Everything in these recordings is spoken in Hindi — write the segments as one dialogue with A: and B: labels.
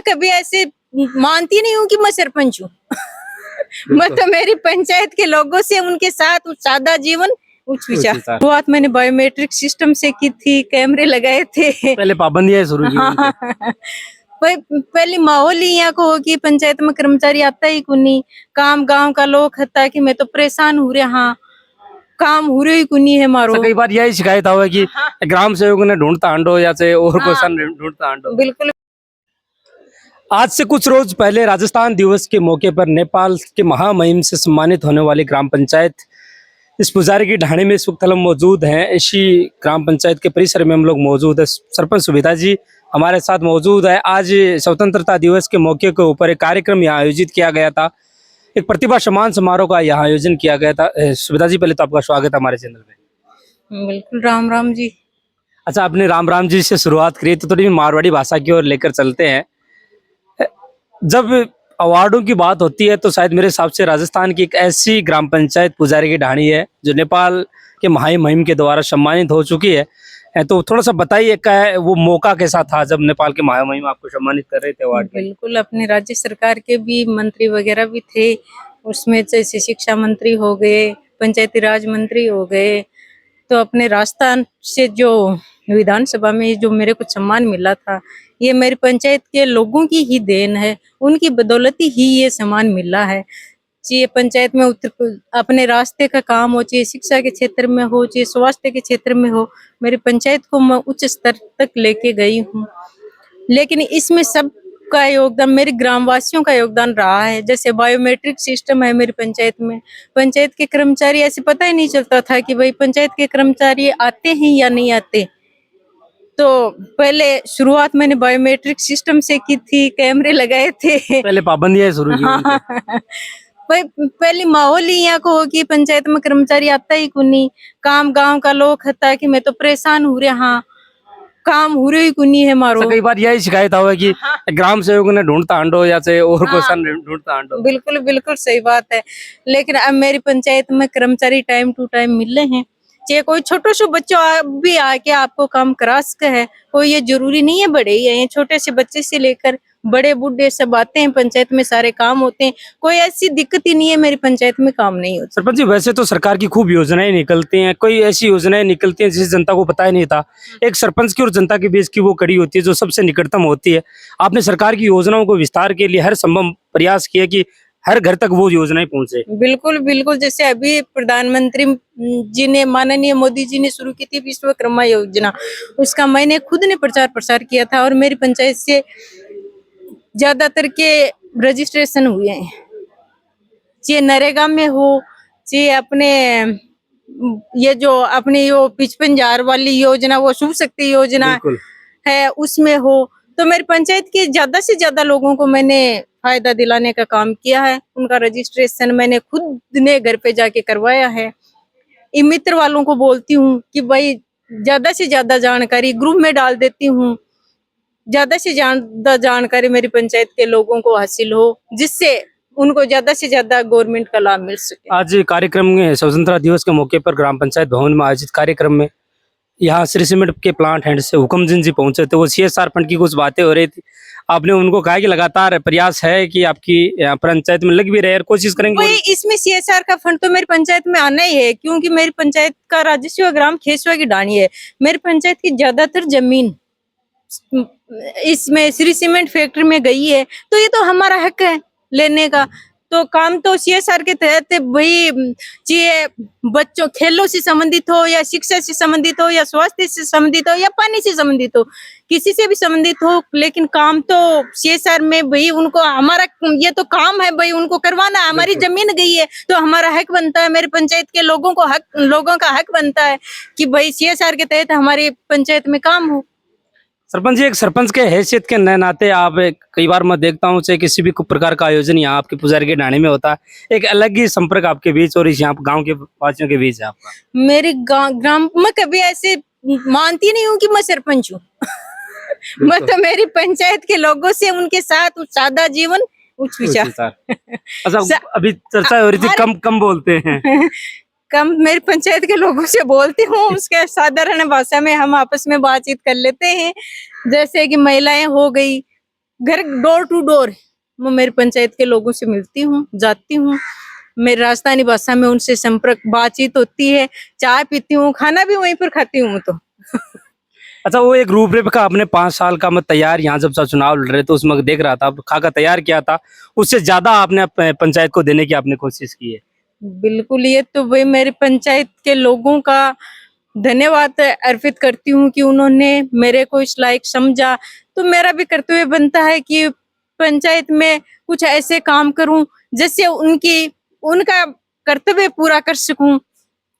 A: कभी ऐसे मानती नहीं हूँ कि मैं सरपंच हूँ। मैं तो मेरी पंचायत के लोगों से, उनके साथ सादा जीवन उच्च विचार। शुरुआत मैंने बायोमेट्रिक सिस्टम से की थी, कैमरे लगाए थे।
B: पहले पाबंदियां शुरू की
A: हाँ,
B: उनपे।
A: पहले माहौल ही यहाँ को हो कि पंचायत में कर्मचारी आता ही कुनी, काम गांव का लोग हता कि मैं तो परेशान हो रहा हाँ, काम हो रही कुनी है मारो।
B: कई बार यही शिकायत हुआ कि ग्राम सेवक ने ढूंढता आंडो या से और कोई सन ढूंढता आंडो।
A: बिल्कुल।
B: आज से कुछ रोज पहले राजस्थान दिवस के मौके पर नेपाल के महामहिम से सम्मानित होने वाली ग्राम पंचायत इस पुजारी की ढाणी में इस वक्त हम मौजूद हैं। इसी ग्राम पंचायत के परिसर में हम लोग मौजूद है। सरपंच सुविधा जी हमारे साथ मौजूद है। आज स्वतंत्रता दिवस के मौके के ऊपर एक कार्यक्रम यहाँ आयोजित किया गया था, एक प्रतिभा सम्मान समारोह का यहाँ आयोजन किया गया था। सुविधा जी पहले तो आपका स्वागत है हमारे चैनल में।
A: बिल्कुल, राम राम जी।
B: अच्छा, आपने राम राम जी से शुरुआत करी तो थोड़ी मारवाड़ी भाषा की ओर लेकर चलते हैं। जब अवार्डों की बात होती है तो शायद मेरे हिसाब से राजस्थान की एक ऐसी ग्राम पंचायत पुजारी की ढाणी है जो नेपाल के महामहिम के द्वारा सम्मानित हो चुकी है। तो थोड़ा सा बताइए क्या है वो मौका कैसा था जब नेपाल के महामहिम आपको सम्मानित कर रहे थे अवार्ड में?
A: बिल्कुल, अपने राज्य सरकार के भी मंत्री वगैरह भी थे उसमें, जैसे शिक्षा मंत्री हो गए, पंचायती राज मंत्री हो गए। तो अपने राजस्थान से जो विधानसभा में जो मेरे को सम्मान मिला था, ये मेरी पंचायत के लोगों की ही देन है, उनकी बदौलत ही ये सम्मान मिला है। चाहे पंचायत में अपने रास्ते का काम हो, चाहे शिक्षा के क्षेत्र में हो, चाहे स्वास्थ्य के क्षेत्र में हो, मेरी पंचायत को मैं उच्च स्तर तक लेके गई हूँ। लेकिन इसमें सब का योगदान मेरे ग्रामवासियों का योगदान रहा है। जैसे बायोमेट्रिक सिस्टम है मेरी पंचायत में, पंचायत के कर्मचारी ऐसे पता ही नहीं चलता था कि भाई पंचायत के कर्मचारी आते हैं या नहीं आते। तो पहले शुरुआत मैंने बायोमेट्रिक सिस्टम से की थी, कैमरे लगाए थे।
B: पहले पाबंदियां शुरू की उनपे।
A: पहले माहौल ही यहाँ को हो कि पंचायत में कर्मचारी आता ही कुनी, काम गांव का लोग हता कि मैं तो परेशान हो रहा हाँ, काम हो रही कुनी है मारो।
B: कई बार यही शिकायत हुआ कि ग्राम सेवक ने ढूंढता आंडो या से और कोई सन ढूंढता आंडो।
A: बिल्कुल बिल्कुल सही बात है। लेकिन अब मेरी पंचायत में कर्मचारी टाइम टू टाइम मिल रहे हैं। चाहे कोई छोटो सो बच्चों भी आके आपको काम करा सके है, कोई ये जरूरी नहीं है बड़े ही है, छोटे से बच्चे से लेकर बड़े बूढ़े सब आते हैं पंचायत में, सारे काम होते हैं। कोई ऐसी दिक्कत ही नहीं है मेरी पंचायत में काम नहीं होता।
B: सरपंच जी वैसे तो सरकार की खूब योजनाएं निकलती हैं, कोई ऐसी योजनाएं निकलती हैं जिसे जनता को पता ही नहीं था। एक सरपंच की और जनता के बीच की वो कड़ी होती है जो सबसे निकटतम होती है। आपने सरकार की योजनाओं को विस्तार के लिए हर संभव प्रयास किया कि हर घर तक वो योजनाएं पहुंचे।
A: बिल्कुल बिल्कुल, जैसे अभी प्रधानमंत्री जी ने, माननीय मोदी जी ने शुरू की थी विश्वकर्मा योजना, उसका मैंने खुद ने प्रचार प्रसार किया था और मेरी पंचायत से ज्यादातर के रजिस्ट्रेशन हुए हैं। चाहे नरेगा में हो, चाहे अपने ये जो अपनी यो 55,000 वाली योजना, वो शुभ शक्ति योजना है उसमें हो, तो मेरी पंचायत के ज्यादा से ज्यादा लोगों को मैंने फायदा दिलाने का काम किया है। उनका रजिस्ट्रेशन मैंने खुद ने घर पे जाके करवाया है। ई मित्र वालों को बोलती हूँ कि भाई ज्यादा से ज्यादा जानकारी ग्रुप में डाल देती हूँ, ज्यादा से ज्यादा जानकारी मेरी पंचायत के लोगों को हासिल हो, जिससे उनको ज्यादा से ज्यादा गवर्नमेंट का लाभ मिल सके। आज
B: कार्यक्रम में स्वतंत्रता दिवस के मौके पर ग्राम पंचायत भवन में आयोजित कार्यक्रम में यहाँ श्री सीमेंट के प्लांट हेड से हुक्मजिन जी पहुंचे थे। वो CSR फंड की कुछ बातें हो रही थी। आपने उनको कहा कि लगातार प्रयास है कि आपकी पंचायत में लग भी रहे और कोशिश करेंगे।
A: इसमें CSR का फंड तो मेरी पंचायत में आना ही है, क्योंकि मेरी पंचायत का राजस्व ग्राम खेसवा की ढाणी है। मेरी पंचायत की ज्यादातर जमीन इसमें श्री सीमेंट फैक्ट्री में गई है, तो ये तो हमारा हक है लेने का। तो काम तो CSR के तहत भाई, चाहे बच्चों खेलों से संबंधित हो या शिक्षा से संबंधित हो या स्वास्थ्य से संबंधित हो या पानी से संबंधित हो, किसी से भी संबंधित हो, लेकिन काम तो CSR में भाई उनको, हमारा ये तो काम है भाई उनको करवाना। हमारी जमीन गई है तो हमारा हक बनता है, मेरे पंचायत के लोगों का हक बनता है कि भाई CSR के तहत हमारी पंचायत में काम हो।
B: सरपंच जी, एक सरपंच के हैसियत के नए नाते आप, कई बार मैं देखता हूँ चाहे किसी भी प्रकार का आयोजन यहाँ आपके पुजारी के ढाणी में होता है, एक अलग ही संपर्क आपके बीच और इस यहाँ गाँव के वासियों के बीच है आपका।
A: मेरे ग्राम में कभी ऐसे मानती नहीं हूँ कि मैं सरपंच हूँ। मैं तो मेरी पंचायत के लोगों से, उनके साथ सादा जीवन उच्च विचार।
B: अच्छा, अभी चर्चा हो रही थी कम बोलते हैं।
A: कम मेरी पंचायत के लोगों से बोलती हूँ, उसके साधारण भाषा में हम आपस में बातचीत कर लेते हैं। जैसे कि महिलाएं हो गई, घर डोर टू डोर मैं मेरी पंचायत के लोगों से मिलती हूँ, जाती हूँ। मेरी राजस्थानी भाषा में उनसे संपर्क बातचीत होती है, चाय पीती हूँ, खाना भी वहीं पर खाती हूँ मैं तो।
B: अच्छा, वो एक रूपरेखा आपने 5 साल का मत तैयार, यहाँ जब सब चुनाव लड़ रहे थे उसमें देख रहा था, खाका तैयार किया था, उससे ज्यादा आपने पंचायत को देने की आपने कोशिश की है।
A: बिल्कुल, ये तो वही मेरी पंचायत के लोगों का धन्यवाद अर्पित करती हूँ कि उन्होंने मेरे को इस लायक समझा। तो मेरा भी कर्तव्य बनता है कि पंचायत में कुछ ऐसे काम करूं जिससे उनका कर्तव्य पूरा कर सकूं,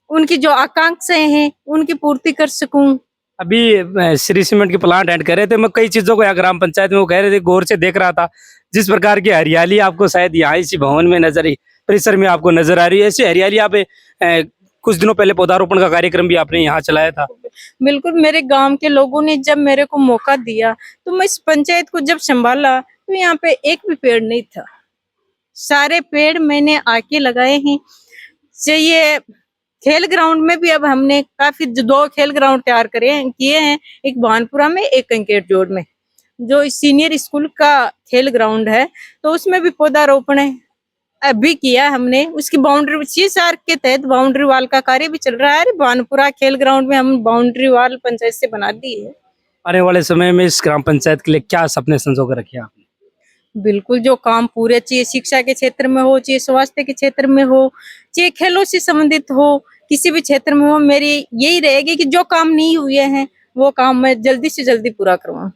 A: उनकी जो आकांक्षाएं हैं उनकी पूर्ति कर सकूं।
B: अभी श्री सीमेंट के प्लांट ऐड कर रहे थे, मैं कई चीजों को यहाँ ग्राम पंचायत में वो कह रहे थे, गौर से देख रहा था, जिस प्रकार की हरियाली आपको शायद यहाँ इसी भवन में नजर, परिसर में आपको नजर आ रही है, ऐसी हरियाली आप कुछ दिनों पहले पौधारोपण का कार्यक्रम भी आपने यहाँ चलाया था।
A: बिल्कुल, मेरे गांव के लोगों ने जब मेरे को मौका दिया तो मैं इस पंचायत को जब संभाला तो यहाँ पे एक भी पेड़ नहीं था, सारे पेड़ मैंने आके लगाए हैं। ये खेल ग्राउंड में भी अब हमने काफी 2 खेल ग्राउंड तैयार किए हैं, एक भानपुरा में, एक कंकेट जोड़ में, जो सीनियर स्कूल का खेल ग्राउंड है, तो उसमें भी पौधारोपण है अभी किया हमने। उसकी बाउंड्री CSR के तहत बाउंड्री वाल का कार्य भी चल रहा है। भानपुरा खेल ग्राउंड में हम बाउंड्री वाल पंचायत से बना दी है।
B: आने वाले समय में इस ग्राम पंचायत के लिए क्या सपने संजो कर रखे आपने?
A: बिल्कुल, जो काम पूरे चाहिए, शिक्षा के क्षेत्र में हो, चाहे स्वास्थ्य के क्षेत्र में हो, चाहे खेलों से संबंधित हो, किसी भी क्षेत्र में हो, मेरी यही रहेगी कि जो काम नहीं हुए हैं वो काम मैं जल्दी से जल्दी पूरा करवाऊं।